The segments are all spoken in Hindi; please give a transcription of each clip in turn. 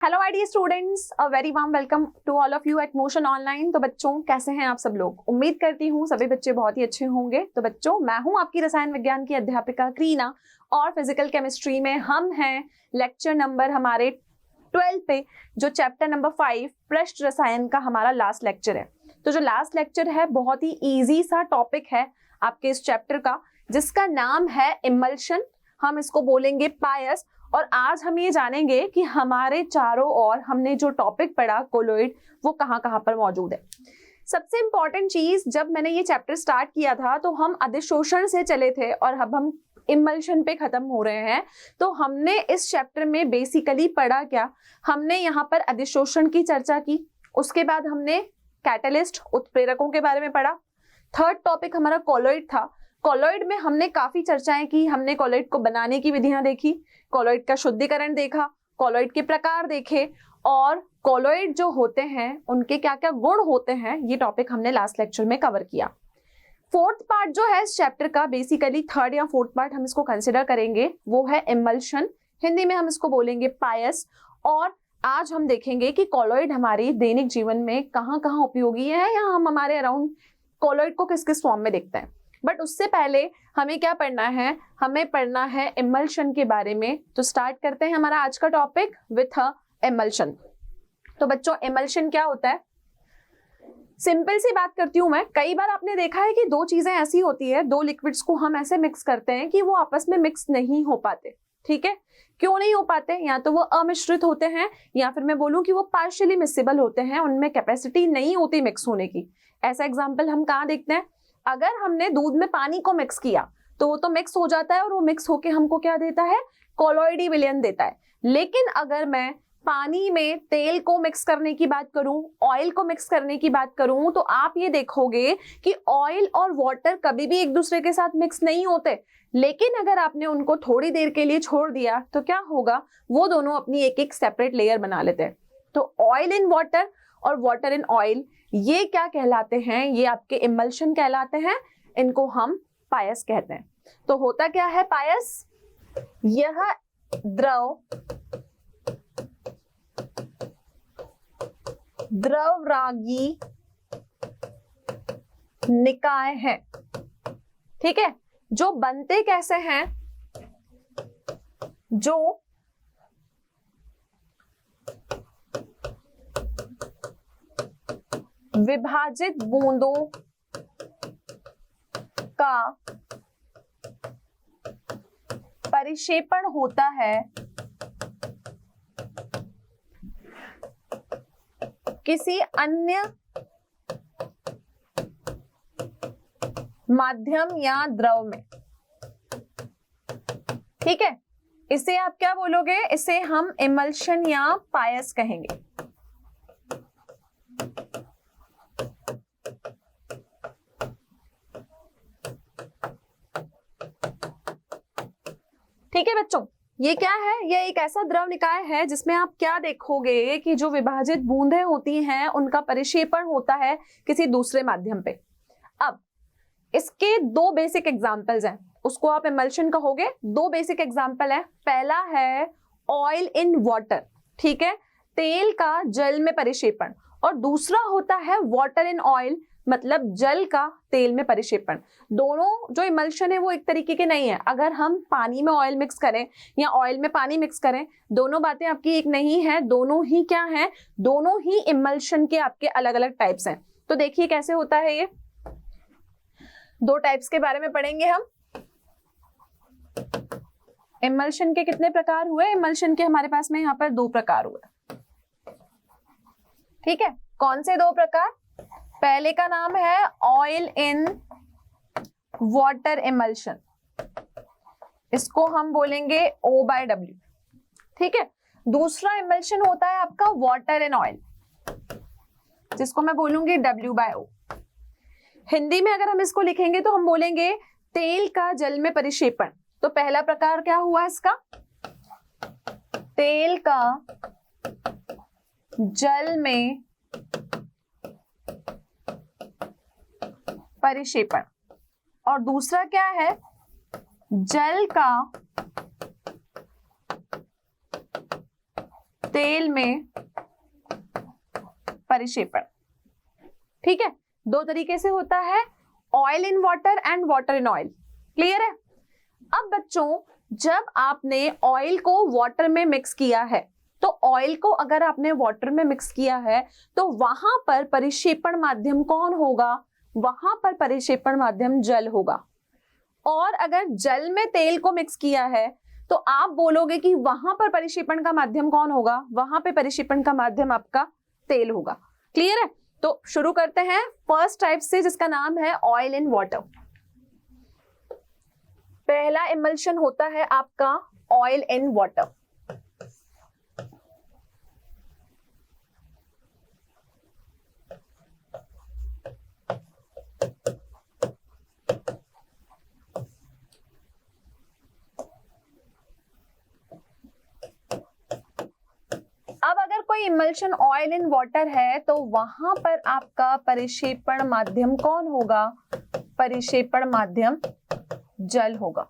Hello my dear students, a very warm welcome to all of you at Motion online. तो बच्चों, कैसे हैं आप सब लोग? उम्मीद करती हूँ सभी बच्चे बहुत ही अच्छे होंगे। तो बच्चों, मैं हूँ आपकी रसायन विज्ञान की अध्यापिका क्रीना और फिजिकल केमिस्ट्री में हम हैं लेक्चर नंबर हमारे 12 पे, जो चैप्टर नंबर 5 पृष्ठ रसायन का हमारा लास्ट लेक्चर है। तो जो लास्ट लेक्चर है बहुत ही ईजी सा टॉपिक है आपके इस चैप्टर का, जिसका नाम है इमल्शन। हम इसको बोलेंगे पायस। और आज हम ये जानेंगे कि हमारे चारों ओर हमने जो टॉपिक पढ़ा कोलोइड, वो कहाँ कहाँ पर मौजूद है। सबसे इंपॉर्टेंट चीज, जब मैंने ये चैप्टर स्टार्ट किया था तो हम अधिशोषण से चले थे और अब हम इमल्शन पे खत्म हो रहे हैं। तो हमने इस चैप्टर में बेसिकली पढ़ा क्या? हमने यहाँ पर अधिशोषण की चर्चा की, उसके बाद हमने कैटलिस्ट उत्प्रेरकों के बारे में पढ़ा। थर्ड टॉपिक हमारा कोलोइड था। कोलोइड में हमने काफी चर्चाएं की, हमने कोलोइड को बनाने की विधियां देखी, कोलोइड का शुद्धिकरण देखा, कोलोइड के प्रकार देखे और कोलोइड जो होते हैं उनके क्या क्या गुण होते हैं, ये टॉपिक हमने लास्ट लेक्चर में कवर किया। फोर्थ पार्ट जो है इस चैप्टर का, बेसिकली थर्ड या फोर्थ पार्ट हम इसको कंसिडर करेंगे, वो है इमल्शन। हिंदी में हम इसको बोलेंगे पायस। और आज हम देखेंगे कि कोलोइड हमारे दैनिक जीवन में कहाँ कहाँ उपयोगी है या हम हमारे अराउंड कोलोइड को किस किस फॉर्म में देखते हैं। बट उससे पहले हमें क्या पढ़ना है? हमें पढ़ना है इमल्शन के बारे में। तो स्टार्ट करते हैं हमारा आज का टॉपिक विथ इमल्शन। तो बच्चों, इमल्शन क्या होता है? सिंपल सी बात करती हूं मैं। कई बार आपने देखा है कि दो चीजें ऐसी होती है, दो लिक्विड्स को हम ऐसे मिक्स करते हैं कि वो आपस में मिक्स नहीं हो पाते। ठीक है, क्यों नहीं हो पाते? या तो वो अमिश्रित होते हैं या फिर मैं बोलूं कि वो पार्शियली मिक्सेबल होते हैं, उनमें कैपेसिटी नहीं होती मिक्स होने की। ऐसा एग्जाम्पल हम कहाँ देखते हैं? अगर हमने दूध में पानी को मिक्स किया तो वो तो मिक्स हो जाता है और वो मिक्स होके हमको क्या देता है? कोलोइडी विलयन देता है। लेकिन अगर मैं पानी में तेल को मिक्स करने की बात करूं, ऑयल को मिक्स करने की बात करूं, तो आप ये देखोगे कि ऑयल और वाटर कभी भी एक दूसरे के साथ मिक्स नहीं होते। लेकिन अगर आपने उनको थोड़ी देर के लिए छोड़ दिया तो क्या होगा? वो दोनों अपनी एक एक सेपरेट लेयर बना लेते हैं। तो ऑयल इन वाटर और वाटर इन ऑयल, ये क्या कहलाते हैं? ये आपके इमल्शन कहलाते हैं। इनको हम पायस कहते हैं। तो होता क्या है पायस? यह द्रवरागी निकाय है। ठीक है, जो बनते कैसे हैं? जो विभाजित बूंदों का परिक्षेपण होता है किसी अन्य माध्यम या द्रव में। ठीक है, इसे आप क्या बोलोगे? इसे हम इमल्शन या पायस कहेंगे। ठीक है बच्चों, ये क्या है? ये एक ऐसा द्रव निकाय है जिसमें आप क्या देखोगे कि जो विभाजित बूंदें होती हैं उनका परिक्षेपण होता है किसी दूसरे माध्यम पे। अब इसके दो बेसिक एग्जांपल्स हैं, उसको आप इमल्शन कहोगे। दो बेसिक एग्जांपल है। पहला है ऑयल इन वाटर, ठीक है, तेल का जल में परिक्षेपण। और दूसरा होता है वाटर इन ऑयल, मतलब जल का तेल में परिक्षेपण। दोनों जो इमल्शन है वो एक तरीके के नहीं है। अगर हम पानी में ऑयल मिक्स करें या ऑयल में पानी मिक्स करें, दोनों बातें आपकी एक नहीं है। दोनों ही क्या है? दोनों ही इमल्शन के आपके अलग अलग टाइप्स हैं। तो देखिए कैसे होता है ये। दो टाइप्स के बारे में पढ़ेंगे हम। इमल्शन के कितने प्रकार हुए? इमल्शन के हमारे पास में यहाँ पर दो प्रकार हुए। ठीक है, कौन से दो प्रकार? पहले का नाम है ऑयल इन वाटर इमल्शन, इसको हम बोलेंगे O/W। ठीक है, दूसरा इमल्शन होता है आपका वाटर इन ऑयल, जिसको मैं बोलूंगी W/O। हिंदी में अगर हम इसको लिखेंगे तो हम बोलेंगे तेल का जल में परिक्षेपण। तो पहला प्रकार क्या हुआ इसका? तेल का जल में परिक्षेपण। और दूसरा क्या है? जल का तेल में परिक्षेपण। ठीक है, दो तरीके से होता है, oil in water and water in oil. Clear है? अब बच्चों, जब आपने ऑयल को वाटर में मिक्स किया है, तो ऑयल को अगर आपने वाटर में मिक्स किया है तो वहां पर परिक्षेपण माध्यम कौन होगा? वहां पर परिक्षेपण माध्यम जल होगा। और अगर जल में तेल को मिक्स किया है तो आप बोलोगे कि वहां पर परिक्षेपण का माध्यम कौन होगा? वहां पे परिक्षेपण का माध्यम आपका तेल होगा। क्लियर है? तो शुरू करते हैं फर्स्ट टाइप से, जिसका नाम है ऑयल इन वाटर। पहला इमल्शन होता है आपका ऑयल इन वाटर। अब अगर कोई इमल्शन ऑयल इन वाटर है तो वहां पर आपका परिक्षेपण माध्यम कौन होगा? परिक्षेपण माध्यम जल होगा।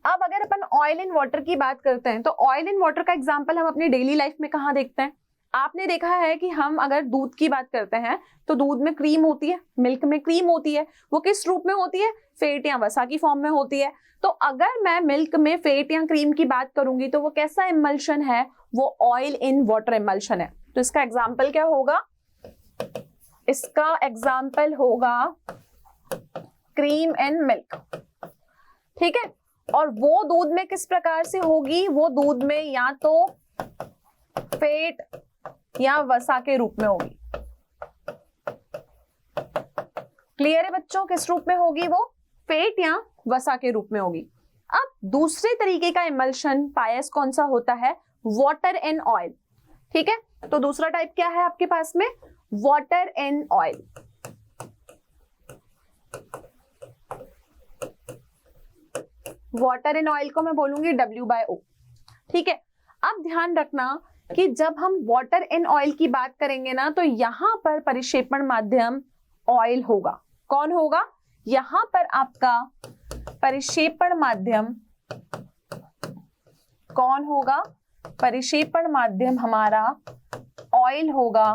अब अगर अपन ऑयल इन वाटर की बात करते हैं तो ऑयल इन वाटर का एग्जांपल हम अपनी डेली लाइफ में कहाँ देखते हैं? आपने देखा है कि हम अगर दूध की बात करते हैं तो दूध में क्रीम होती है, मिल्क में क्रीम होती है। वो किस रूप में होती है? फेट या वसा की फॉर्म में होती है। तो अगर मैं मिल्क में फेट या क्रीम की बात करूंगी तो वो कैसा इमल्शन है? वो ऑयल इन वाटर इमल्शन है। तो इसका एग्जाम्पल क्या होगा? इसका एग्जाम्पल होगा क्रीम एंड मिल्क। ठीक है, और वो दूध में किस प्रकार से होगी? वो दूध में या तो फेट या वसा के रूप में होगी। क्लियर है बच्चों? किस रूप में होगी वो? फेट या वसा के रूप में होगी। अब दूसरे तरीके का इमल्शन पायस कौन सा होता है? Water in oil. ठीक है, तो दूसरा टाइप क्या है आपके पास में? Water in oil. Water in oil को मैं बोलूंगी W/O। ठीक है, अब ध्यान रखना कि जब हम वाटर इन ऑयल की बात करेंगे ना तो यहां पर परिक्षेपण माध्यम ऑयल होगा। कौन होगा? यहां पर आपका परिक्षेपण माध्यम कौन होगा? परिक्षेपण माध्यम हमारा ऑयल होगा,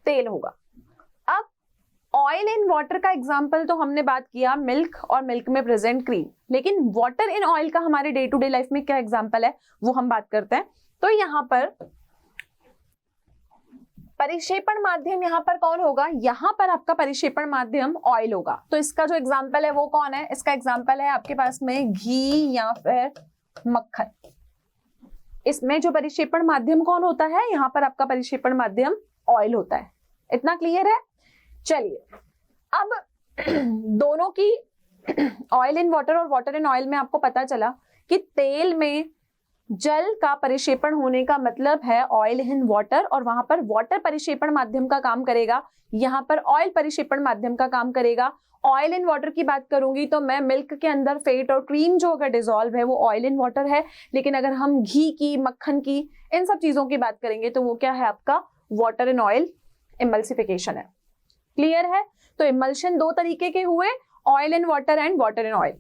तेल होगा। अब ऑयल इन वाटर का एग्जांपल तो हमने बात किया मिल्क और मिल्क में प्रेजेंट क्रीम, लेकिन वाटर इन ऑयल का हमारे डे टू डे लाइफ में क्या एग्जांपल है वो हम बात करते हैं। तो यहां पर परिक्षेपण माध्यम यहां पर कौन होगा? यहां पर आपका परिक्षेपण माध्यम ऑयल होगा। तो इसका जो एग्जांपल है वो कौन है? इसका एग्जांपल है आपके पास में घी या फिर मक्खन। इसमें जो परिक्षेपण माध्यम कौन होता है? यहां पर आपका परिक्षेपण माध्यम ऑयल होता है। इतना क्लियर है? चलिए, अब दोनों की ऑयल इन वाटर और वाटर इन ऑयल में आपको पता चला कि तेल में जल का परिक्षेपण होने का मतलब है ऑयल इन वाटर, और वहां पर वाटर परिक्षेपण माध्यम का काम करेगा, यहाँ पर ऑयल परिक्षेपण माध्यम का काम करेगा। ऑयल इन वाटर की बात करूंगी तो मैं मिल्क के अंदर फेट और क्रीम जो अगर डिसॉल्व है वो ऑयल इन वाटर है, लेकिन अगर हम घी की, मक्खन की, इन सब चीजों की बात करेंगे तो वो क्या है? आपका वाटर इन ऑयल इमल्सिफिकेशन है। क्लियर है? तो इमल्शन दो तरीके के हुए, oil in water and water in oil.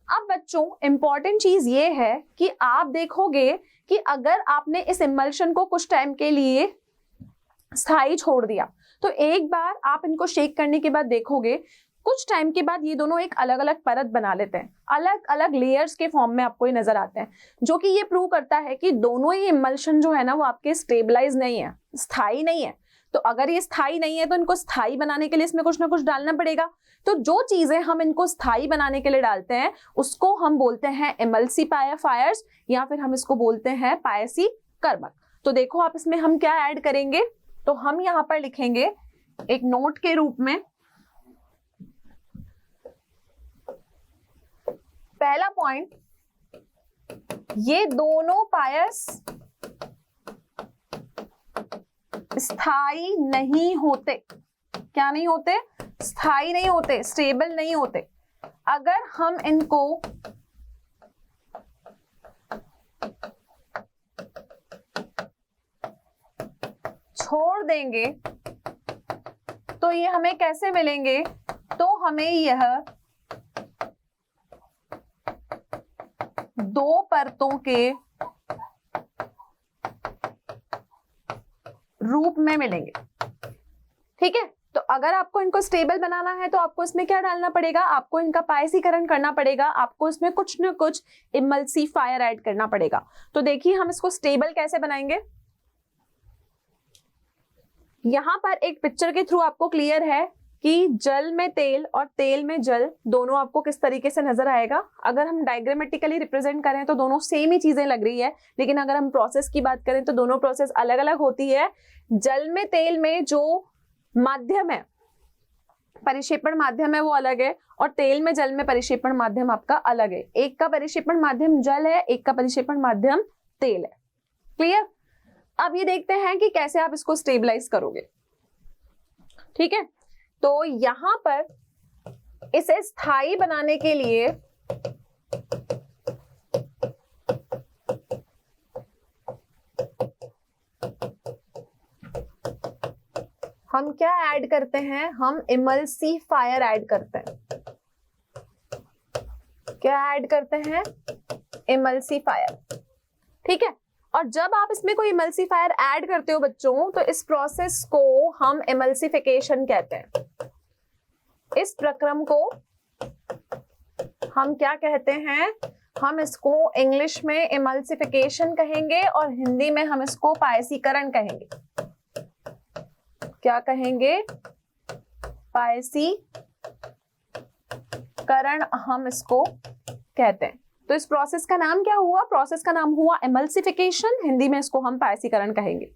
अब बच्चों इंपॉर्टेंट चीज ये है कि आप देखोगे कि अगर आपने इस इमल्शन को कुछ टाइम के लिए स्थायी छोड़ दिया तो एक बार आप इनको शेक करने के बाद देखोगे कुछ टाइम के बाद ये दोनों एक अलग अलग परत बना लेते हैं, अलग अलग लेयर्स के फॉर्म में आपको ये नजर आते हैं, जो कि ये प्रूव करता है कि दोनों ही इमल्शन जो है ना वो आपके स्टेबलाइज नहीं है, स्थायी नहीं है। तो अगर ये स्थायी नहीं है तो इनको स्थायी बनाने के लिए इसमें कुछ ना कुछ डालना पड़ेगा। तो जो चीजें हम इनको स्थायी बनाने के लिए डालते हैं उसको हम बोलते हैं इमल्सिफायर्स, या फिर हम इसको बोलते हैं पायसी कर्मक। तो देखो आप इसमें हम क्या ऐड करेंगे, तो हम यहाँ पर लिखेंगे एक नोट के रूप में, पहला पॉइंट, ये दोनों पायस स्थायी नहीं होते। क्या नहीं होते? स्थायी नहीं होते, स्टेबल नहीं होते। अगर हम इनको छोड़ देंगे तो ये हमें कैसे मिलेंगे? तो हमें यह दो परतों के रूप में मिलेंगे। ठीक है, तो अगर आपको इनको स्टेबल बनाना है तो आपको इसमें क्या डालना पड़ेगा, आपको इनका पायसीकरण करना पड़ेगा, आपको इसमें कुछ न कुछ इमल्सिफायर ऐड करना पड़ेगा। तो देखिए हम इसको स्टेबल कैसे बनाएंगे। यहां पर एक पिक्चर के थ्रू आपको क्लियर है कि जल में तेल और तेल में जल दोनों आपको किस तरीके से नजर आएगा। अगर हम डायग्रामेटिकली रिप्रेजेंट करें तो दोनों सेम ही चीजें लग रही है, लेकिन अगर हम प्रोसेस की बात करें तो दोनों प्रोसेस अलग अलग होती है। जल में तेल में जो माध्यम है, परिक्षेपण माध्यम है, वो अलग है, और तेल में जल में परिक्षेपण माध्यम आपका अलग है। एक का परिक्षेपण माध्यम जल है, एक का परिक्षेपण माध्यम तेल है। क्लियर। अब ये देखते हैं कि कैसे आप इसको स्टेबलाइज करोगे। ठीक है, तो यहां पर इसे स्थायी बनाने के लिए हम क्या ऐड करते हैं, हम इमल्सिफायर ऐड करते हैं। क्या ऐड करते हैं, इमल्सिफायर। ठीक है, और जब आप इसमें कोई इमल्सिफायर ऐड करते हो बच्चों, तो इस प्रोसेस को हम इमल्सिफिकेशन कहते हैं। इस प्रक्रम को हम क्या कहते हैं, हम इसको इंग्लिश में इमल्सिफिकेशन कहेंगे और हिंदी में हम इसको पायसीकरण कहेंगे। क्या कहेंगे, पायसीकरण हम इसको कहते हैं। तो इस प्रोसेस का नाम क्या हुआ, प्रोसेस का नाम हुआ इमल्सिफिकेशन, हिंदी में इसको हम पायसीकरण कहेंगे।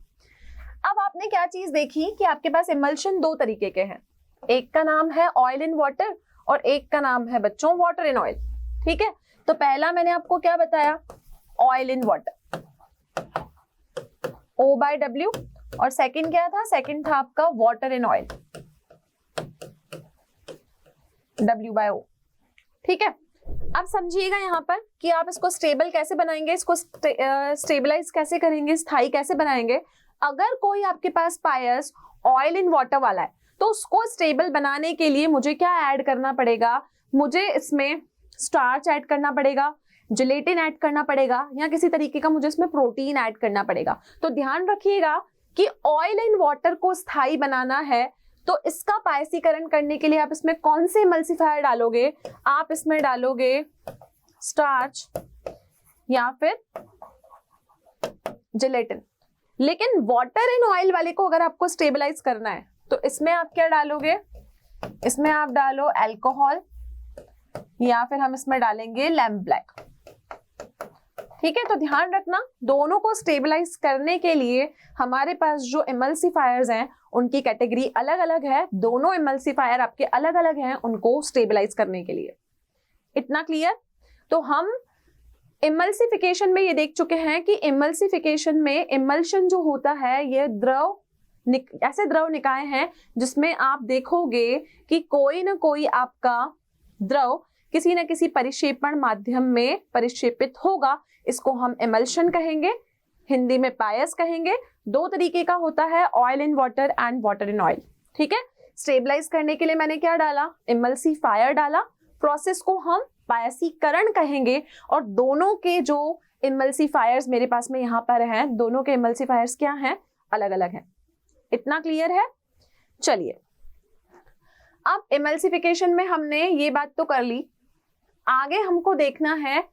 अब आपने क्या चीज देखी कि आपके पास इमल्शन दो तरीके के हैं, एक का नाम है ऑयल इन वाटर और एक का नाम है बच्चों वाटर इन ऑयल। ठीक है, तो पहला मैंने आपको क्या बताया, ऑयल इन वाटर, O/W, और सेकंड क्या था, सेकंड था आपका वाटर इन ऑयल, W/O। ठीक है, अब समझिएगा यहाँ पर कि आप इसको स्टेबल कैसे बनाएंगे, इसको स्टेबलाइज कैसे करेंगे, स्थायी कैसे बनाएंगे। अगर कोई आपके पास पायस ऑयल इन वाटर वाला है तो उसको स्टेबल बनाने के लिए मुझे क्या ऐड करना पड़ेगा, मुझे इसमें स्टार्च ऐड करना पड़ेगा, जिलेटिन ऐड करना पड़ेगा, या किसी तरीके का मुझे इसमें प्रोटीन ऐड करना पड़ेगा। तो ध्यान रखिएगा कि ऑयल इन वाटर को स्थायी बनाना है तो इसका पायसीकरण करने के लिए आप इसमें कौन से इमल्सिफायर डालोगे, आप इसमें डालोगे स्टार्च या फिर जिलेटिन। लेकिन वाटर इन ऑयल वाले को अगर आपको स्टेबलाइज करना है तो इसमें आप क्या डालोगे, इसमें आप डालो अल्कोहल या फिर हम इसमें डालेंगे लैम्प ब्लैक। ठीक है, तो ध्यान रखना दोनों को स्टेबलाइज करने के लिए हमारे पास जो इमल्सिफायर्स हैं उनकी कैटेगरी अलग अलग है, दोनों इमल्सिफायर आपके अलग अलग हैं उनको स्टेबलाइज करने के लिए। इतना क्लियर। तो हम इमल्सिफिकेशन में ये देख चुके हैं कि इमल्सिफिकेशन में इमल्शन जो होता है ये द्रव ऐसे द्रव निकाय हैं जिसमें आप देखोगे कि कोई ना कोई आपका द्रव किसी न किसी परिक्षेपण माध्यम में परिक्षेपित होगा। इसको हम इमल्शन कहेंगे, हिंदी में पायस कहेंगे। दो तरीके का होता है, oil in water and water in oil. ठीक है, स्टेबलाइज करने के लिए मैंने क्या डाला, इमल्सिफायर डाला। प्रोसेस को हम पायसीकरण कहेंगे और दोनों के जो इमल्सिफायर्स मेरे पास में यहाँ पर हैं, दोनों के इमल्सिफायर्स क्या हैं, अलग अलग हैं। इतना क्लियर है। चलिए, अब इमल्सिफिकेशन में हमने ये बात तो कर ली, आगे हमको देखना है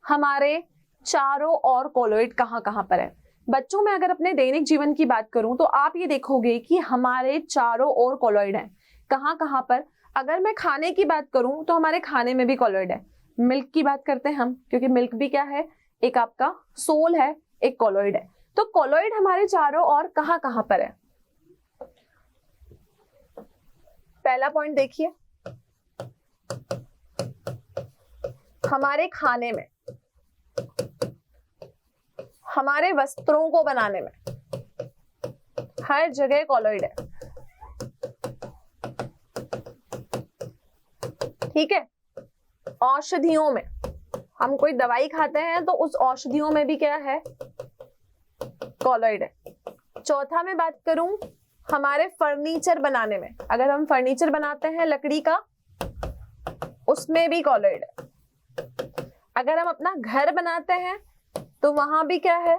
हमारे चारों ओर कोलॉइड कहाँ कहाँ पर है। बच्चों में अगर अपने दैनिक जीवन की बात करूं तो आप ये देखोगे कि हमारे चारों ओर कोलॉइड हैं। कहाँ कहाँ पर, अगर मैं खाने की बात करूं तो हमारे खाने में भी कोलॉइड है। मिल्क की बात करते हैं हम, क्योंकि मिल्क भी क्या है, एक आपका सोल है, एक कोलॉइड है। तो कोलॉइड हमारे चारों ओर कहाँ कहाँ पर है। पहला पॉइंट देखिए, हमारे खाने में, हमारे वस्त्रों को बनाने में, हर जगह कोलॉइड है। ठीक है, औषधियों में, हम कोई दवाई खाते हैं तो उस औषधियों में भी क्या है, कोलॉइड है। चौथा मैं बात करूं हमारे फर्नीचर बनाने में, अगर हम फर्नीचर बनाते हैं लकड़ी का, उसमें भी कोलॉइड है। अगर हम अपना घर बनाते हैं तो वहां भी क्या है,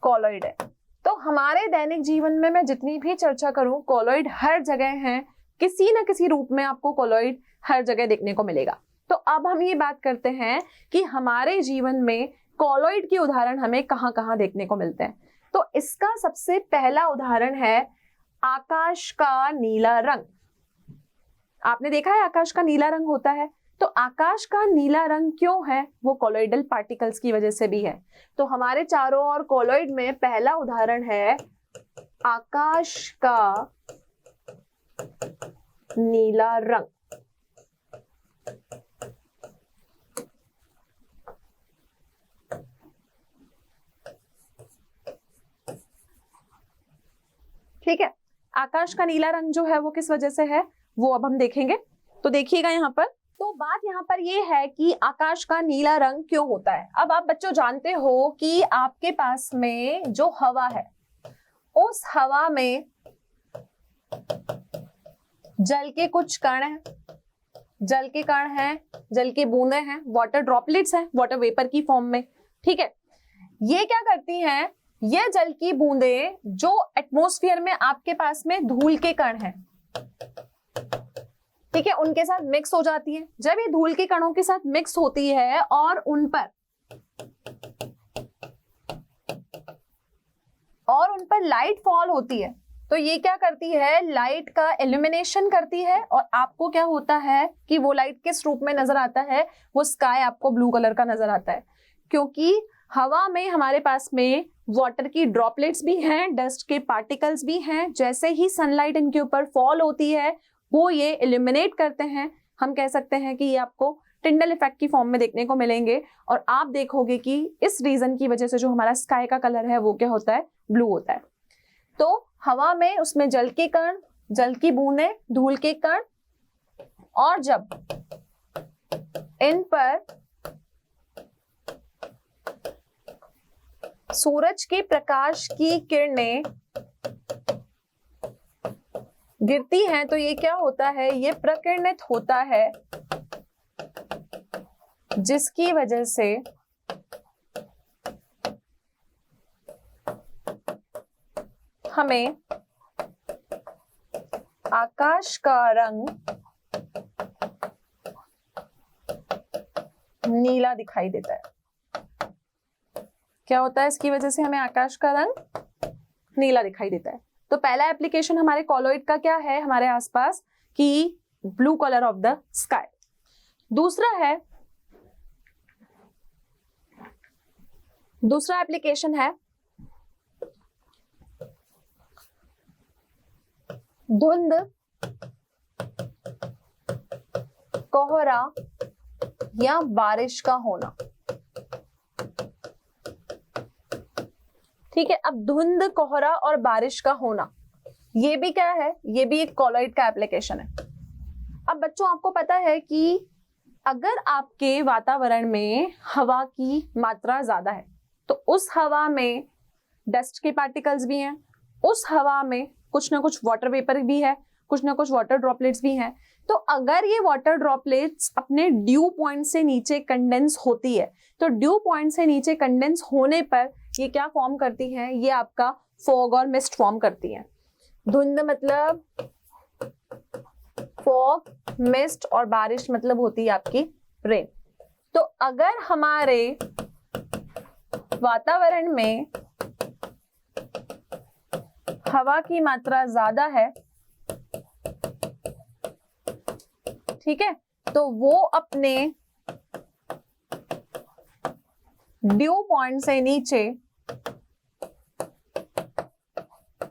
कोलॉइड है। तो तो हमारे दैनिक जीवन में मैं जितनी भी चर्चा करूं, कोलॉइड हर जगह हैं, किसी ना किसी रूप में आपको कोलॉइड हर जगह देखने को मिलेगा। तो अब हम ये बात करते हैं कि हमारे जीवन में कोलॉइड के उदाहरण हमें कहाँ कहाँ देखने को मिलते हैं। तो इसका सबसे पहला उदाहरण है आकाश का नीला रंग। आपने देखा है आकाश का नीला रंग होता है, तो आकाश का नीला रंग क्यों है? वो कोलॉइडल पार्टिकल्स की वजह से भी है। तो हमारे चारों ओर कोलॉइड में पहला उदाहरण है आकाश का नीला रंग। ठीक है, आकाश का नीला रंग जो है वो किस वजह से है वो अब हम देखेंगे। तो देखिएगा यहाँ पर, तो बात यहाँ पर ये है कि आकाश का नीला रंग क्यों होता है। अब आप बच्चों जानते हो कि आपके पास में जो हवा है, उस हवा में जल के कुछ कण हैं, जल के कण हैं, जल की बूंदें हैं, वाटर ड्रॉपलेट्स हैं, वाटर वेपर की फॉर्म में। ठीक है, ये क्या करती हैं? ये जल की बूंदें जो एटमॉस्फेयर में आपके पास में धूल के कण हैं, ठीक है, उनके साथ मिक्स हो जाती है। जब ये धूल के कणों के साथ मिक्स होती है और उन पर लाइट फॉल होती है, तो ये क्या करती है? लाइट का इल्यूमिनेशन करती है। और आपको क्या होता है कि वो लाइट किस रूप में नजर आता है? वो स्काई आपको ब्लू कलर का नजर आता है, क्योंकि हवा में हमारे पास में वाटर की ड्रॉपलेट्स भी हैं, डस्ट के पार्टिकल्स भी हैं। जैसे ही सनलाइट इनके ऊपर फॉल होती है वो ये इल्यूमिनेट करते हैं। हम कह सकते हैं कि ये आपको टिंडल इफेक्ट की फॉर्म में देखने को मिलेंगे। और आप देखोगे कि इस रीजन की वजह से जो हमारा स्काई का कलर है वो क्या होता है? ब्लू होता है। तो हवा में उसमें जल के कण, जल की बूंदें, धूल के कण, और जब इन पर सूरज के प्रकाश की किरणें गिरती हैं तो ये क्या होता है? ये प्रकिरणित होता है, जिसकी वजह से हमें आकाश का रंग नीला दिखाई देता है। क्या होता है इसकी वजह से हमें आकाश का रंग नीला दिखाई देता है? तो पहला एप्लीकेशन हमारे कोलॉइड का क्या है हमारे आसपास कि blue colour of the sky. दूसरा एप्लीकेशन है धुंध, कोहरा या बारिश का होना। ठीक है, अब धुंध, कोहरा और बारिश का होना, ये भी क्या है? ये भी एक कोलॉइड का एप्लीकेशन है। अब बच्चों आपको पता है कि अगर आपके वातावरण में हवा की मात्रा ज्यादा है तो उस हवा में डस्ट के पार्टिकल्स भी हैं, उस हवा में कुछ ना कुछ वाटर वेपर भी है, कुछ ना कुछ वाटर ड्रॉपलेट्स भी हैं। तो अगर ये वाटर ड्रॉपलेट्स अपने ड्यू पॉइंट से नीचे कंडेंस होती है, तो ड्यू पॉइंट से नीचे कंडेंस होने पर ये क्या फॉर्म करती हैं? ये आपका फॉग और मिस्ट फॉर्म करती हैं। धुंध मतलब फॉग, मिस्ट, और बारिश मतलब होती है आपकी रेन। तो अगर हमारे वातावरण में हवा की मात्रा ज्यादा है, ठीक है, तो वो अपने ड्यू पॉइंट से नीचे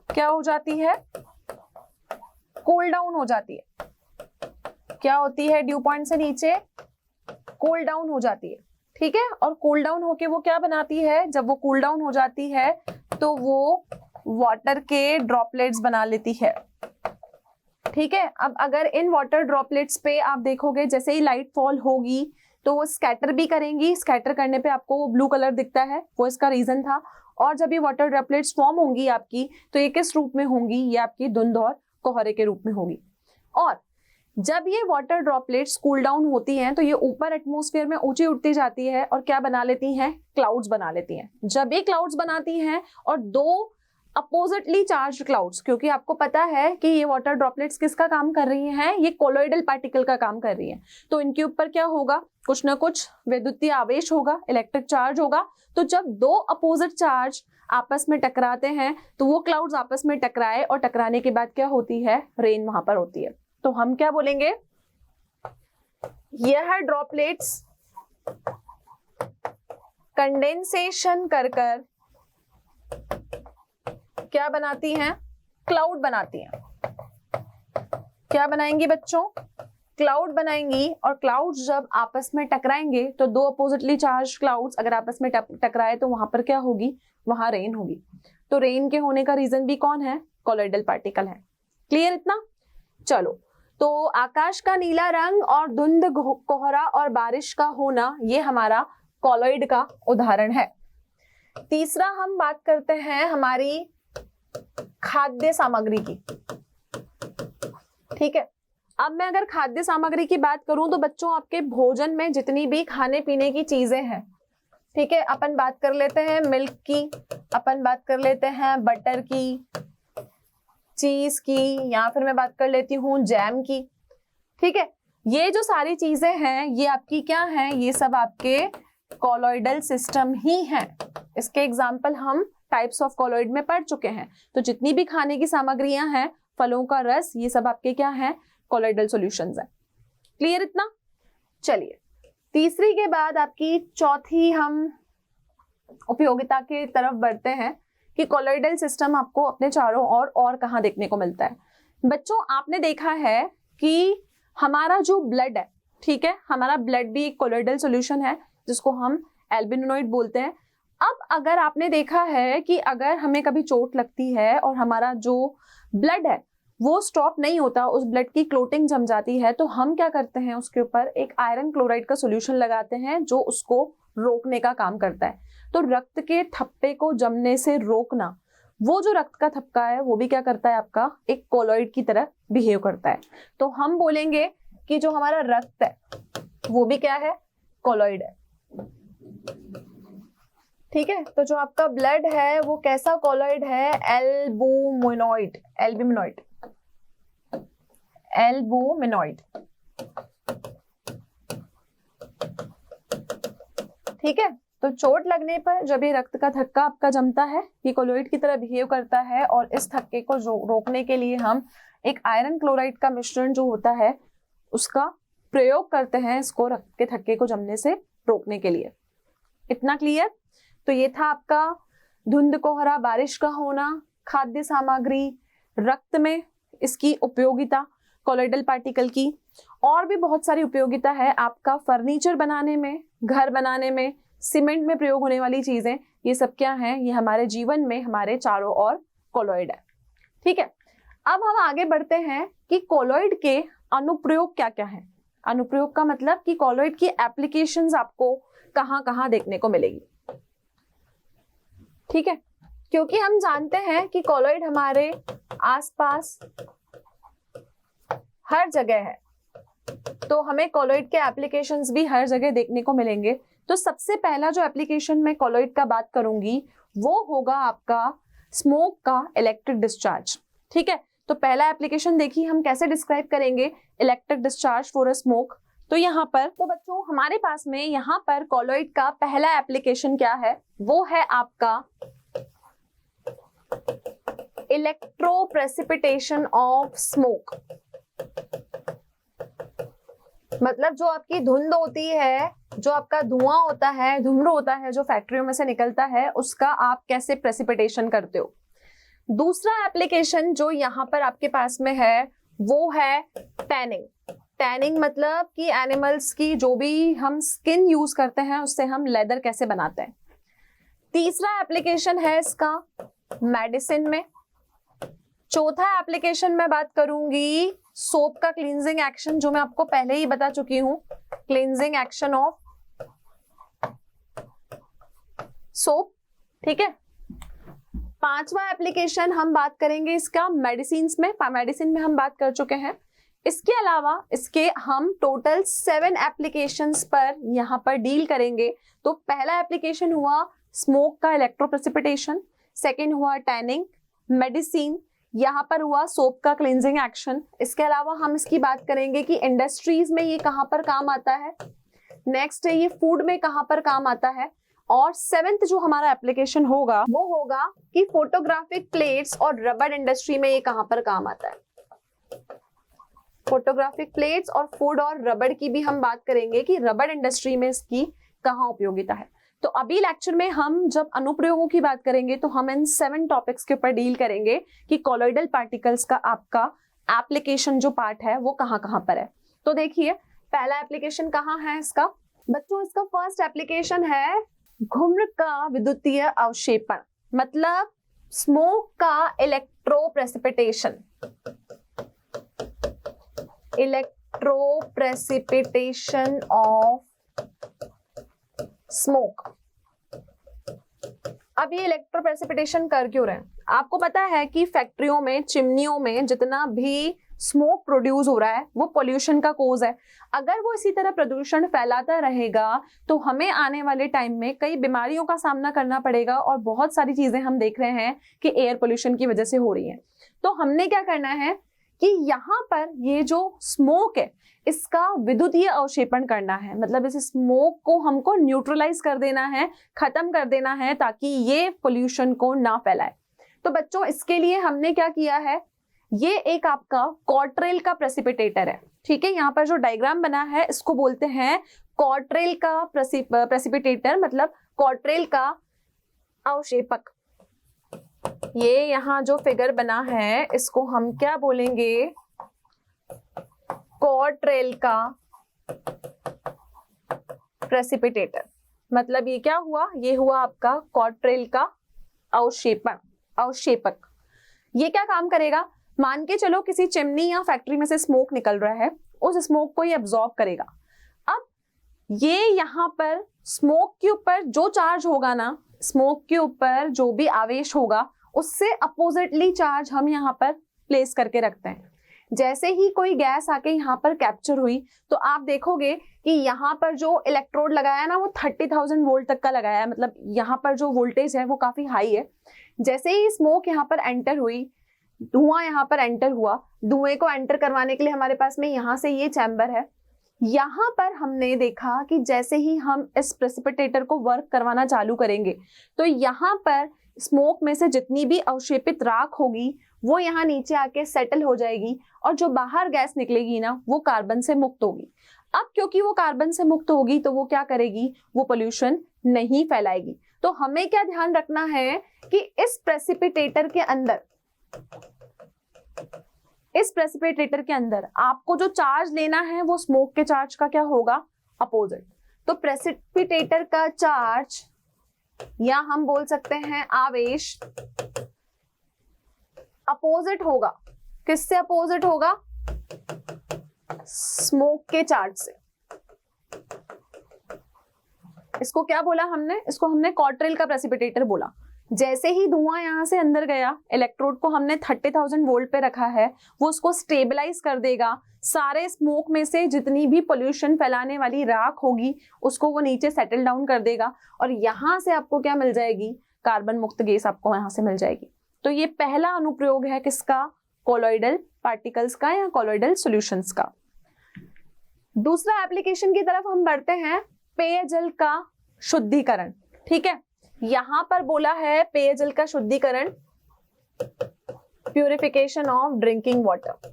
क्या हो जाती है? कूल डाउन हो जाती है। क्या होती है? ड्यू पॉइंट से नीचे कूल डाउन हो जाती है। ठीक है, और कूल डाउन होके वो क्या बनाती है? जब वो कूल डाउन हो जाती है तो वो वाटर के ड्रॉपलेट्स बना लेती है। ठीक है, अब अगर इन वाटर ड्रॉपलेट्स पे आप देखोगे जैसे ही लाइट फॉल होगी तो वो स्कैटर भी करेंगी। स्कैटर करने पे आपको वो ब्लू कलर दिखता है, वो इसका रीजन था। और जब ये वाटर ड्रॉपलेट्स फॉर्म होंगी आपकी, तो ये किस रूप में होंगी? ये आपकी धुंध और कोहरे के रूप में होगी। और जब ये वाटर ड्रॉपलेट्स कूल डाउन होती हैं तो ये ऊपर एटमॉस्फेयर में ऊंची उठती जाती है और क्या बना लेती हैं? क्लाउड्स बना लेती हैं। जब ये क्लाउड्स बनाती हैं और दो अपोजिटली चार्ज क्लाउड्स, क्योंकि आपको पता है कि ये वाटर ड्रॉपलेट्स किसका काम कर रही हैं, ये कोलॉइडल पार्टिकल का काम कर रही हैं, तो इनके ऊपर क्या होगा, कुछ ना कुछ विद्युतीय आवेश होगा, इलेक्ट्रिक चार्ज होगा। तो जब दो अपोजिट चार्ज आपस में टकराते हैं तो वो क्लाउड्स आपस में टकराए और टकराने के बाद क्या होती है, रेन वहां पर होती है। तो हम क्या बोलेंगे, यह ड्रॉपलेट्स कंडेंसेशन कर कर क्या बनाती हैं, क्लाउड बनाती हैं। क्या बनाएंगी बच्चों, क्लाउड बनाएंगी। और क्लाउड्स जब आपस में टकराएंगे तो दो अपोजिटली चार्ज क्लाउड्स अगर आपस में टकराए तो वहां पर क्या होगी, वहां रेन होगी। तो रेन के होने का रीजन भी कौन है, कोलॉइडल पार्टिकल है। क्लियर इतना। चलो, तो आकाश का नीला रंग और धुंध कोहरा और बारिश का होना, ये हमारा कोलॉइड का उदाहरण है। तीसरा हम बात करते हैं हमारी खाद्य सामग्री की। ठीक है, अब मैं अगर खाद्य सामग्री की बात करूं तो बच्चों आपके भोजन में जितनी भी खाने पीने की चीजें हैं, ठीक है, अपन बात कर लेते हैं मिल्क की, अपन बात कर लेते हैं बटर की, चीज की, या फिर मैं बात कर लेती हूँ जैम की। ठीक है, ये जो सारी चीजें हैं ये आपकी क्या हैं, ये सब आपके कोलॉइडल सिस्टम ही हैं। इसके एग्जाम्पल हम टाइप्स ऑफ कोलॉइड में पढ़ चुके हैं। तो जितनी भी खाने की सामग्रियां हैं, फलों का रस, ये सब आपके क्या हैं, कोलॉइडल सॉल्यूशंस हैं। क्लियर इतना। चलिए, तीसरी के बाद आपकी चौथी हम उपयोगिता के तरफ बढ़ते हैं कि कोलॉइडल सिस्टम आपको अपने चारों ओर और कहाँ देखने को मिलता है। बच्चों आपने देखा है कि हमारा जो ब्लड है, ठीक है, हमारा ब्लड भी एक कोलॉइडल सॉल्यूशन है जिसको हम एल्बिनोइड बोलते हैं। अब अगर आपने देखा है कि अगर हमें कभी चोट लगती है और हमारा जो ब्लड है वो स्टॉप नहीं होता, उस ब्लड की क्लोटिंग जम जाती है, तो हम क्या करते हैं, उसके ऊपर एक आयरन क्लोराइड का सॉल्यूशन लगाते हैं जो उसको रोकने का काम करता है। तो रक्त के थप्पे को जमने से रोकना, वो जो रक्त का थपका है वो भी क्या करता है, आपका एक कोलॉइड की तरह बिहेव करता है। तो हम बोलेंगे कि जो हमारा रक्त है वो भी क्या है, कोलॉइड है। ठीक है, तो जो आपका ब्लड है वो कैसा कोलॉइड है, एल्बुमिनॉइड, एल्बुमिनॉइड, एल्बुमिनॉइड। ठीक है, तो चोट लगने पर जब ये रक्त का थक्का आपका जमता है, ये कोलॉइड की तरह बिहेव करता है, और इस थक्के को रोकने के लिए हम एक आयरन क्लोराइड का मिश्रण जो होता है उसका प्रयोग करते हैं, इसको रक्त के थक्के को जमने से रोकने के लिए। इतना क्लियर। तो ये था आपका धुंध कोहरा, बारिश का होना, खाद्य सामग्री, रक्त में इसकी उपयोगिता कोलॉइडल पार्टिकल की। और भी बहुत सारी उपयोगिता है आपका फर्नीचर बनाने में, घर बनाने में, सीमेंट में प्रयोग होने वाली चीजें, ये सब क्या है, ये हमारे जीवन में हमारे चारों ओर कोलॉइड है। ठीक है, अब हम आगे बढ़ते हैं कि कोलॉइड के अनुप्रयोग क्या क्या है। अनुप्रयोग का मतलब कि कोलॉइड की एप्लीकेशंस आपको कहाँ कहाँ देखने को मिलेगी। ठीक है, क्योंकि हम जानते हैं कि कोलॉइड हमारे आसपास हर जगह है, तो हमें कोलॉइड के एप्लीकेशंस भी हर जगह देखने को मिलेंगे। तो सबसे पहला जो एप्लीकेशन मैं कोलॉइड का बात करूंगी वो होगा आपका स्मोक का इलेक्ट्रिक डिस्चार्ज। ठीक है, तो पहला एप्लीकेशन देखिए हम कैसे डिस्क्राइब करेंगे electric discharge for a smoke. तो यहाँ पर तो बच्चों हमारे पास में यहाँ पर कोलॉइड का पहला एप्लीकेशन क्या है, वो है आपका इलेक्ट्रो प्रेसिपिटेशन ऑफ स्मोक। मतलब जो आपकी धुंध होती है, जो आपका धुआं होता है, धुम्र होता है जो फैक्ट्रियों में से निकलता है, उसका आप कैसे प्रेसिपिटेशन करते हो। दूसरा एप्लीकेशन जो यहाँ पर आपके पास में है वो है टैनिंग। टैनिंग मतलब कि एनिमल्स की जो भी हम स्किन यूज करते हैं उससे हम लेदर कैसे बनाते हैं। तीसरा एप्लीकेशन है इसका मेडिसिन में। चौथा एप्लीकेशन मैं बात करूंगी सोप का क्लींजिंग एक्शन, जो मैं आपको पहले ही बता चुकी हूं, क्लींजिंग एक्शन ऑफ सोप। ठीक है, पांचवा एप्लीकेशन हम बात करेंगे इसका मेडिसिन में। मेडिसिन में हम बात कर चुके हैं। इसके अलावा इसके हम टोटल 7 एप्लीकेशंस पर यहाँ पर डील करेंगे। तो पहला एप्लीकेशन हुआ स्मोक का इलेक्ट्रो प्रेसिपिटेशन, सेकेंड हुआ टैनिंग, मेडिसिन, यहाँ पर हुआ सोप का क्लींजिंग एक्शन। इसके अलावा हम इसकी बात करेंगे कि इंडस्ट्रीज में ये कहाँ पर काम आता है। नेक्स्ट है ये फूड में कहाँ पर काम आता है। और सेवेंथ जो हमारा एप्लीकेशन होगा वो होगा कि फोटोग्राफिक प्लेट्स और रबर इंडस्ट्री में ये कहाँ पर काम आता है। फोटोग्राफिक प्लेट्स और फूड और रबर की भी हम बात करेंगे कि रबर इंडस्ट्री में इसकी कहाँ उपयोगिता है। तो अभी लेक्चर में हम जब अनुप्रयोगों की बात करेंगे तो हम इन 7 टॉपिक्स के ऊपर डील करेंगे कि कॉलॉइडल पार्टिकल्स का आपका एप्लीकेशन जो पार्ट है वो कहाँ कहाँ पर है। तो देखिए पहला एप्लीकेशन कहाँ है इसका बच्चों, इसका फर्स्ट एप्लीकेशन है घुम्र का विद्युतीय अवक्षेपण, मतलब स्मोक का electro precipitation. Electro precipitation of smoke. अब ये इलेक्ट्रो प्रेसिपिटेशन कर क्यों रहे हैं? आपको पता है कि फैक्ट्रियों में, चिमनियों में जितना भी स्मोक प्रोड्यूस हो रहा है वो पोल्यूशन का कोज है। अगर वो इसी तरह प्रदूषण फैलाता रहेगा तो हमें आने वाले टाइम में कई बीमारियों का सामना करना पड़ेगा और बहुत सारी चीजें हम देख रहे हैं कि एयर पोल्यूशन की वजह से हो रही हैं। तो हमने क्या करना है कि यहाँ पर ये जो स्मोक है इसका विद्युतीय अवक्षेपण करना है, मतलब इस स्मोक को हमको न्यूट्रलाइज कर देना है, खत्म कर देना है ताकि ये पोल्यूशन को ना फैलाए। तो बच्चों इसके लिए हमने क्या किया है, ये एक आपका कॉट्रेल का प्रेसिपिटेटर है। ठीक है, यहाँ पर जो डायग्राम बना है इसको बोलते हैं कॉट्रेल का प्रेसिपिटेटर, मतलब कॉट्रेल का अवक्षेपक। ये यहाँ जो फिगर बना है इसको हम क्या बोलेंगे, कॉट्रेल का प्रेसिपिटेटर। मतलब ये क्या हुआ, ये हुआ आपका कॉट्रेल का अवक्षेपक। ये क्या काम करेगा, मान के चलो किसी चिमनी या फैक्ट्री में से स्मोक निकल रहा है, उस स्मोक को ये अब्सॉर्ब करेगा। अब ये यहाँ पर स्मोक के ऊपर जो चार्ज होगा ना, स्मोक के ऊपर जो भी आवेश होगा उससे अपोजिटली चार्ज हम यहाँ पर प्लेस करके रखते हैं। जैसे ही कोई गैस आके यहाँ पर कैप्चर हुई तो आप देखोगे कि यहाँ पर जो इलेक्ट्रोड लगाया ना वो 30,000 वोल्ट तक का लगाया है, मतलब यहाँ पर जो वोल्टेज है वो काफी हाई है। जैसे ही स्मोक यहाँ पर एंटर हुई, धुआं यहाँ पर एंटर हुआ, धुएं को एंटर करवाने के लिए हमारे पास में यहाँ से ये चैम्बर है। यहाँ पर हमने देखा कि जैसे ही हम इस प्रेसिपिटेटर को वर्क करवाना चालू करेंगे तो यहाँ पर स्मोक में से जितनी भी अवक्षेपित राख होगी वो यहाँ नीचे आके सेटल हो जाएगी और जो बाहर गैस निकलेगी ना वो कार्बन से मुक्त होगी। अब क्योंकि वो कार्बन से मुक्त होगी तो वो क्या करेगी, वो पोल्यूशन नहीं फैलाएगी। तो हमें क्या ध्यान रखना है कि इस प्रेसिपिटेटर के अंदर आपको जो चार्ज लेना है वो स्मोक के चार्ज का क्या होगा, अपोजिट। तो प्रेसिपिटेटर का चार्ज या हम बोल सकते हैं आवेश अपोजिट होगा। किससे अपोजिट होगा, स्मोक के चार्ज से। इसको क्या बोला हमने, इसको हमने कॉट्रेल का प्रेसिपिटेटर बोला। जैसे ही धुआं यहां से अंदर गया, इलेक्ट्रोड को हमने 30,000 वोल्ट पे रखा है, वो उसको स्टेबलाइज कर देगा। सारे स्मोक में से जितनी भी पोल्यूशन फैलाने वाली राख होगी उसको वो नीचे सेटल डाउन कर देगा और यहां से आपको क्या मिल जाएगी, कार्बन मुक्त गैस आपको यहां से मिल जाएगी। तो ये पहला अनुप्रयोग है किसका, कॉलॉइडल पार्टिकल्स का या कॉलॉइडल सॉल्यूशंस का। दूसरा एप्लीकेशन की तरफ हम बढ़ते हैं, पेयजल का शुद्धिकरण। ठीक है, यहां पर बोला है पेयजल का शुद्धिकरण, प्यूरिफिकेशन ऑफ ड्रिंकिंग वाटर।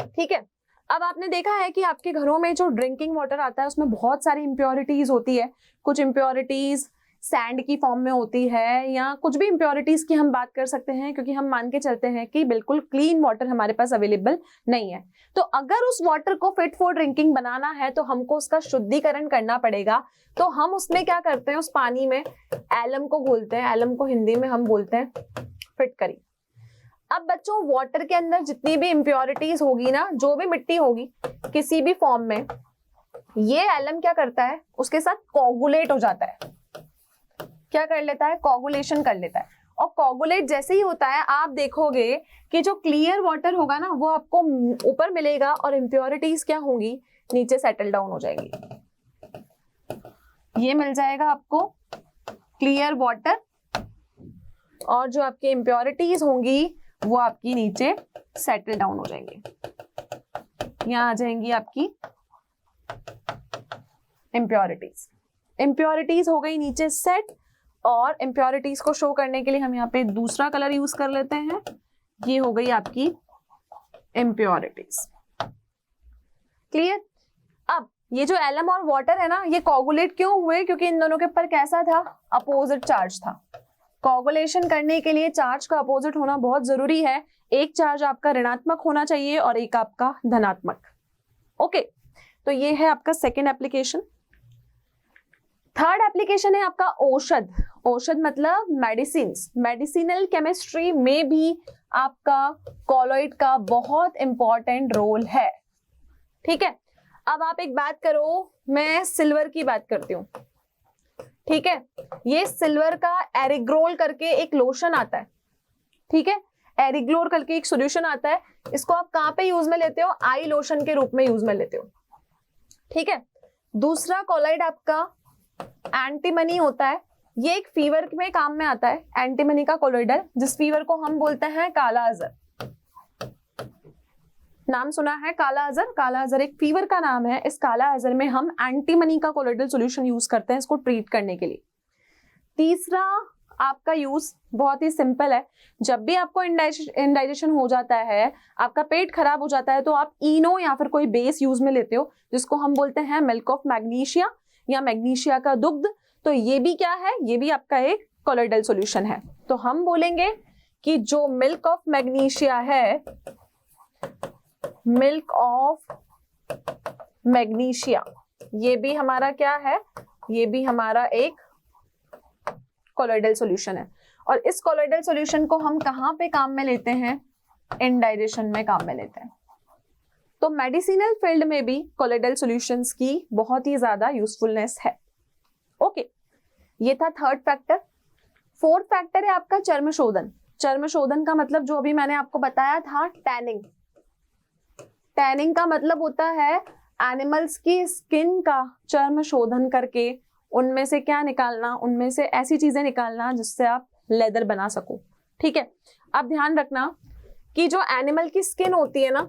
ठीक है, अब आपने देखा है कि आपके घरों में जो ड्रिंकिंग वाटर आता है उसमें बहुत सारी इम्प्योरिटीज होती है। कुछ इम्प्योरिटीज सैंड की फॉर्म में होती है या कुछ भी इम्प्योरिटीज की हम बात कर सकते हैं, क्योंकि हम मान के चलते हैं कि बिल्कुल क्लीन वाटर हमारे पास अवेलेबल नहीं है। तो अगर उस वाटर को फिट फॉर ड्रिंकिंग बनाना है तो हमको उसका शुद्धिकरण करना पड़ेगा। तो हम उसमें क्या करते हैं, उस पानी में एलम को घोलते हैं। एलम को हिंदी में हम बोलते हैं फिटकरी। अब बच्चों वाटर के अंदर जितनी भी इम्प्योरिटीज होगी ना, जो भी मिट्टी होगी किसी भी फॉर्म में, ये एलम क्या करता है, उसके साथ कोगुलेट हो जाता है। क्या कर लेता है, कोगुलेशन कर लेता है। और कोगुलेट जैसे ही होता है आप देखोगे कि जो क्लियर वाटर होगा ना वो आपको ऊपर मिलेगा और इम्प्योरिटीज क्या होंगी, नीचे सेटल डाउन हो जाएंगी। ये मिल जाएगा आपको क्लियर वाटर, और जो आपकी इम्प्योरिटीज होंगी वो आपकी नीचे सेटल डाउन हो जाएंगी, यहाँ आ जाएंगी आपकी इम्प्योरिटीज। इम्प्योरिटीज हो गई नीचे सेट, और इम्प्योरिटीज को शो करने के लिए हम यहाँ पे दूसरा कलर यूज कर लेते हैं, ये हो गई आपकी इम्प्योरिटीज। क्लियर। अब ये जो एलम और वाटर है ना, ये कोगुलेट क्यों हुए? क्योंकि इन दोनों के ऊपर कैसा था? अपोजिट चार्ज था। कोगुलेशन करने के लिए चार्ज का अपोजिट होना बहुत जरूरी है। एक चार्ज आपका ऋणात्मक होना चाहिए और एक आपका धनात्मक। ओके, तो ये है आपका सेकेंड एप्लीकेशन। थर्ड एप्लीकेशन है आपका औषध। औषध मतलब मेडिसिन। मेडिसिनल केमिस्ट्री में भी आपका कॉलॉइड का बहुत इंपॉर्टेंट रोल है। ठीक है, अब आप एक बात करो, मैं सिल्वर की बात करती हूँ। ठीक है, ये सिल्वर का एरिग्रोल करके एक लोशन आता है। ठीक है, एरिग्लोर करके एक सॉल्यूशन आता है, इसको आप कहाँ पे यूज में लेते हो? आई लोशन के रूप में यूज में लेते हो। ठीक है, दूसरा कॉलॉइड आपका एंटीमनी होता है, ये एक फीवर में काम में आता है, एंटीमनी का कॉलॉइडल, जिस फीवर को हम बोलते हैं काला अजहर। नाम सुना है काला अजहर? काला अजहर एक फीवर का नाम है। इस काला अजहर में हम एंटीमनी का कॉलॉइडल सॉल्यूशन यूज करते हैं इसको ट्रीट करने के लिए। तीसरा आपका यूज बहुत ही सिंपल है, जब भी आपको इंडाइजेशन हो जाता है, आपका पेट खराब हो जाता है, तो आप इनो या फिर कोई बेस यूज में लेते हो, जिसको हम बोलते हैं मिल्क ऑफ मैग्नीशिया या मैग्नीशिया का दुग्ध। तो ये भी क्या है? ये भी आपका एक कॉलॉइडल सॉल्यूशन है। तो हम बोलेंगे कि जो मिल्क ऑफ मैग्नीशिया है, मिल्क ऑफ मैग्नीशिया, ये भी हमारा क्या है? ये भी हमारा एक कॉलॉइडल सॉल्यूशन है। और इस कॉलॉइडल सॉल्यूशन को हम कहां पे काम में लेते हैं? इंडाइजेशन में काम में लेते हैं। तो मेडिसिनल फील्ड में भी कॉलॉइडल सॉल्यूशंस की बहुत ही ज्यादा यूजफुलनेस है। ओके, ये था थर्ड फैक्टर। फोर्थ फैक्टर है आपका चर्म शोधन। चर्म शोधन का मतलब जो अभी मैंने आपको बताया था, टैनिंग। टैनिंग का मतलब होता है एनिमल्स की स्किन का चर्म शोधन करके उनमें से क्या निकालना? उनमें से ऐसी चीजें निकालना जिससे आप लेदर बना सको। ठीक है, अब ध्यान रखना कि जो एनिमल की स्किन होती है ना,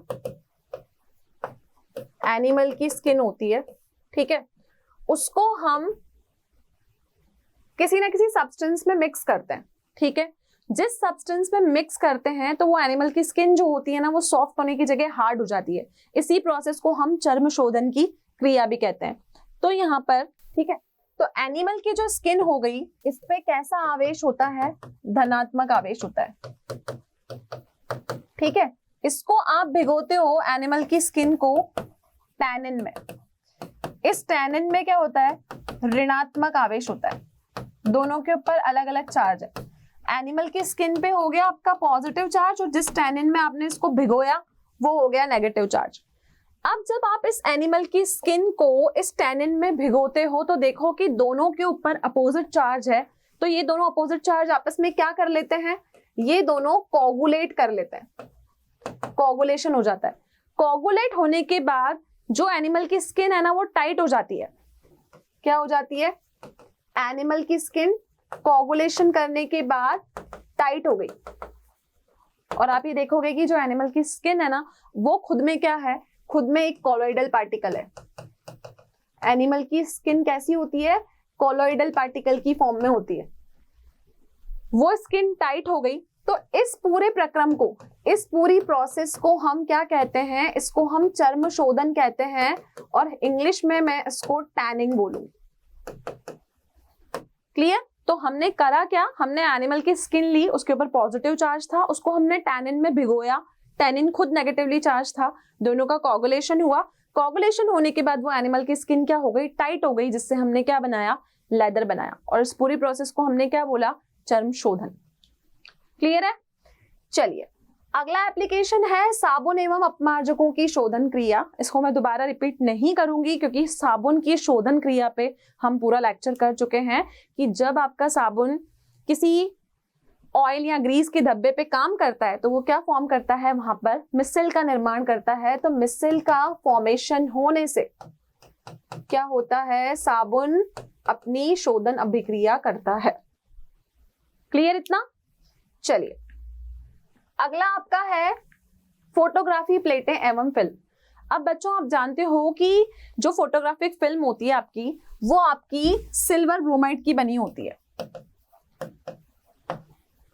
एनिमल की स्किन होती है, ठीक है, उसको हम किसी ना किसी सब्सटेंस में मिक्स करते हैं। ठीक है, जिस सब्सटेंस में मिक्स करते हैं तो वो एनिमल की स्किन जो होती है ना, वो सॉफ्ट होने की जगह हार्ड हो जाती है। इसी प्रोसेस को हम चर्म शोधन की क्रिया भी कहते हैं। तो यहाँ पर ठीक है, तो एनिमल की जो स्किन हो गई, इस पे कैसा आवेश होता है? धनात्मक आवेश होता है। ठीक है, इसको आप भिगोते हो एनिमल की स्किन को टैनिन में। इस टैनिन में क्या होता है? ऋणात्मक आवेश होता है। दोनों के ऊपर अलग अलग चार्ज है। एनिमल की स्किन पे हो गया आपका पॉजिटिव चार्ज, और जिस टैनिन में आपने इसको भिगोया वो हो गया नेगेटिव चार्ज। अब जब आप इस एनिमल की स्किन को इस टैनिन में भिगोते हो तो देखो कि दोनों के ऊपर अपोजिट चार्ज है। तो ये दोनों अपोजिट चार्ज आपस में क्या कर लेते हैं? ये दोनों कोगुलेट कर लेते हैं, कोगुलेशन हो जाता है। कोगुलेट होने के बाद जो एनिमल की स्किन है ना, वो टाइट हो जाती है। क्या हो जाती है? एनिमल की स्किन कोगुलेशन करने के बाद टाइट हो गई। और आप ये देखोगे कि जो एनिमल की स्किन है ना, वो खुद में क्या है? खुद में एक कॉलॉइडल पार्टिकल है। एनिमल की स्किन कैसी होती है? कॉलॉइडल पार्टिकल की फॉर्म में होती है। वो स्किन टाइट हो गई। तो इस पूरे प्रक्रम को, इस पूरी प्रोसेस को हम क्या कहते हैं? इसको हम चर्म शोधन कहते हैं, और इंग्लिश में मैं इसको टैनिंग बोलूंगी। क्लियर? तो हमने करा क्या? हमने एनिमल की स्किन ली, उसके ऊपर पॉजिटिव चार्ज था, उसको हमने टैनिन में भिगोया। टैनिन खुद नेगेटिवली चार्ज था, दोनों का कोगुलेशन हुआ। कोगुलेशन होने के बाद वो एनिमल की स्किन क्या हो गई? टाइट हो गई, जिससे हमने क्या बनाया? लेदर बनाया। और इस पूरी प्रोसेस को हमने क्या बोला? चर्म शोधन। क्लियर है? चलिए, अगला एप्लीकेशन है साबुन एवं अपमार्जकों की शोधन क्रिया। इसको मैं दोबारा रिपीट नहीं करूंगी क्योंकि साबुन की शोधन क्रिया पे हम पूरा लेक्चर कर चुके हैं कि जब आपका साबुन किसी ऑयल या ग्रीस के धब्बे पे काम करता है तो वो क्या फॉर्म करता है? वहां पर मिसल का निर्माण करता है। तो मिसल का फॉर्मेशन होने से क्या होता है? साबुन अपनी शोधन अभिक्रिया करता है। क्लियर इतना? चलिए अगला आपका है फोटोग्राफी प्लेटें एवं फिल्म। अब बच्चों आप जानते हो कि जो फोटोग्राफिक फिल्म होती है आपकी, वो आपकी सिल्वर ब्रोमाइड की बनी होती है,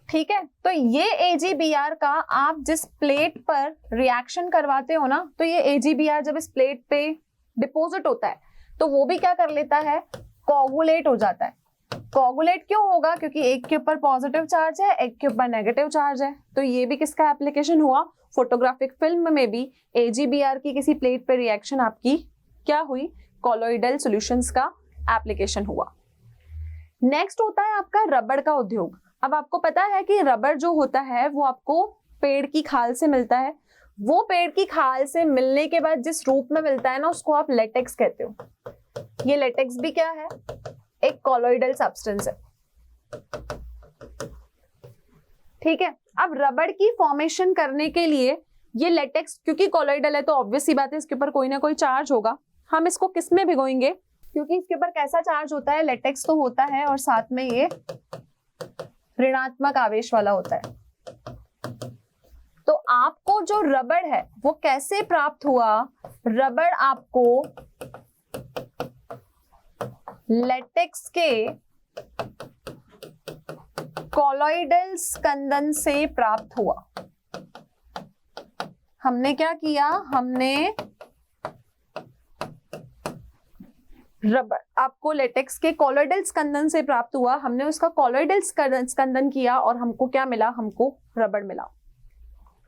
ठीक है। तो ये AgBr का आप जिस प्लेट पर रिएक्शन करवाते हो ना, तो ये AgBr जब इस प्लेट पे डिपॉजिट होता है तो वो भी क्या कर लेता है, कोगुलेट हो जाता है। कोगुलेट क्यों होगा? क्योंकि एक के ऊपर पॉजिटिव चार्ज है, एक के ऊपर नेगेटिव चार्ज है। तो ये भी किसका एप्लीकेशन हुआ? फोटोग्राफिक फिल्म में भी AgBr की किसी प्लेट पे रिएक्शन आपकी क्या हुई? कॉलोइडल सॉल्यूशंस का एप्लीकेशन हुआ। नेक्स्ट होता है आपका रबड़ का उद्योग। अब आपको पता है कि रबड़ जो होता है वो आपको पेड़ की खाल से मिलता है। वो पेड़ की खाल से मिलने के बाद जिस रूप में मिलता है ना, उसको आप लेटेक्स कहते हो। ये लेटेक्स भी क्या है? एक कॉलोइडल सब्सटेंस है, ठीक है। अब रबड़ की फॉर्मेशन करने के लिए ये लेटेक्स, क्योंकि कॉलोइडल है तो ऑब्वियस सी बात है इसके ऊपर कोई ना कोई चार्ज होगा। हम इसको किस में भिगोएंगे? क्योंकि इसके ऊपर कैसा चार्ज होता है? लेटेक्स तो होता है और साथ में ये ऋणात्मक आवेश वाला होता है। तो आपको जो रबड़ है वो कैसे प्राप्त हुआ? रबड़ आपको लेटेक्स के कॉलोइडल स्कंदन से प्राप्त हुआ। हमने क्या किया? हमने रबड़ आपको लेटेक्स के कॉलोइडल स्कंदन से प्राप्त हुआ, हमने उसका कॉलोइडल स्कंदन किया और हमको क्या मिला? हमको रबड़ मिला,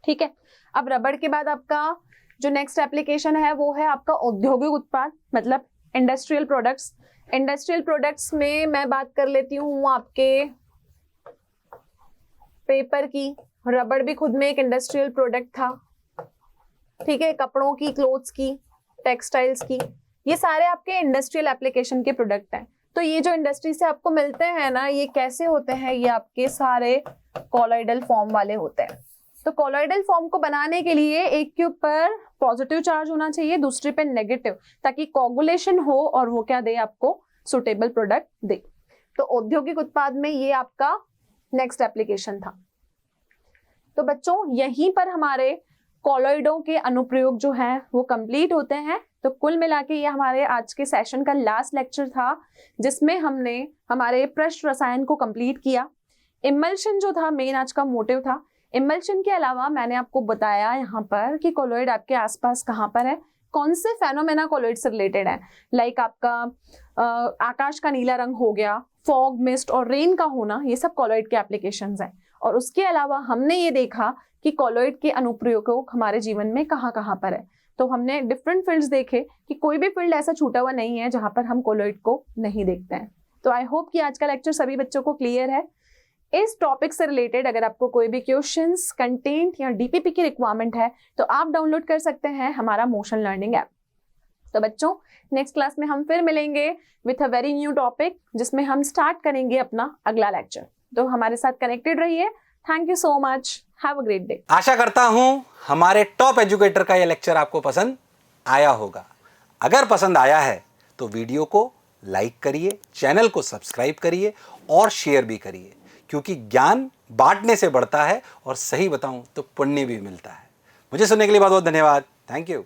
ठीक है। अब रबड़ के बाद आपका जो नेक्स्ट एप्लीकेशन है वो है आपका औद्योगिक उत्पाद, मतलब इंडस्ट्रियल प्रोडक्ट्स। इंडस्ट्रियल प्रोडक्ट्स में मैं बात कर लेती हूँ आपके पेपर की। रबड़ भी खुद में एक इंडस्ट्रियल प्रोडक्ट था, ठीक है। कपड़ों की, क्लोथ्स की, टेक्सटाइल्स की, ये सारे आपके इंडस्ट्रियल एप्लीकेशन के प्रोडक्ट हैं। तो ये जो इंडस्ट्री से आपको मिलते हैं ना, ये कैसे होते हैं? ये आपके सारे कॉलोइडल फॉर्म वाले होते हैं। तो कॉलोइडल फॉर्म को बनाने के लिए एक के ऊपर पॉजिटिव चार्ज होना चाहिए, दूसरे पे नेगेटिव, ताकि कोगुलेशन हो और वो क्या दे? आपको सुटेबल प्रोडक्ट दे। तो औद्योगिक उत्पाद में ये आपका नेक्स्ट एप्लीकेशन था। तो बच्चों यहीं पर हमारे कॉलोइडों के अनुप्रयोग जो हैं वो कंप्लीट होते हैं। तो कुल मिला के ये हमारे आज के सेशन का लास्ट लेक्चर था, जिसमें हमने हमारे पृष्ठ रसायन को कंप्लीट किया। इमल्शन जो था मेन आज का मोटिव था। इमल्शन के अलावा मैंने आपको बताया यहाँ पर कि कॉलोइड आपके आसपास कहाँ पर है, कौन से फेनोमेना कॉलोइड से रिलेटेड है। लाइक आपका आकाश का नीला रंग हो गया, फॉग, मिस्ट और रेन का होना, ये सब कॉलोइड के एप्लीकेशंस हैं। और उसके अलावा हमने ये देखा कि कॉलोइड के अनुप्रयोग हमारे जीवन में कहाँ कहाँ पर है। तो हमने डिफरेंट फील्ड्स देखे कि कोई भी फील्ड ऐसा छूटा हुआ नहीं है जहाँ पर हम कॉलोइड को नहीं देखते हैं। तो आई होप कि आज का लेक्चर सभी बच्चों को क्लियर है। इस टॉपिक से रिलेटेड अगर आपको कोई भी क्वेश्चंस, कंटेंट या डीपीपी की रिक्वायरमेंट है तो आप डाउनलोड कर सकते हैं हमारा मोशन लर्निंग ऐप। तो बच्चों नेक्स्ट क्लास में हम फिर मिलेंगे with a very new topic, जिसमें हम स्टार्ट करेंगे अपना अगला लेक्चर। तो हमारे साथ कनेक्टेड रहिए। Thank you so much, have a great day. आशा करता हूं हमारे टॉप एजुकेटर का यह लेक्चर आपको पसंद आया होगा। अगर पसंद आया है तो वीडियो को लाइक करिए, चैनल को सब्सक्राइब करिए और शेयर भी करिए, क्योंकि ज्ञान बांटने से बढ़ता है और सही बताऊं तो पुण्य भी मिलता है। मुझे सुनने के लिए बहुत बहुत धन्यवाद। Thank you.